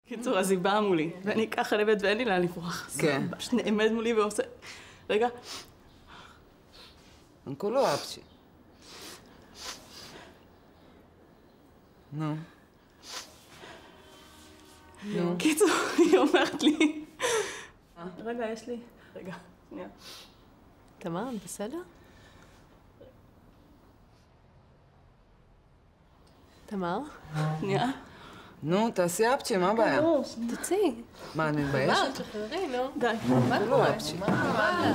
קיצור, אז היא באה מולי, ואני ככה לבד ואין לי לאן לברוח. כן. פשוט נעמד מולי ועושה... רגע. אנקולו אפצ'י. נו. קיצור, היא אומרת לי... רגע, יש לי... רגע, שנייה. תמר, את בסדר? תמר? שנייה. נו, תעשי אפצ'י, מה הבעיה? תוציא. מה, אני מתביישת? תמר, תחררי, נו. די. מה לא קורה? אפצ'י. מה קורה?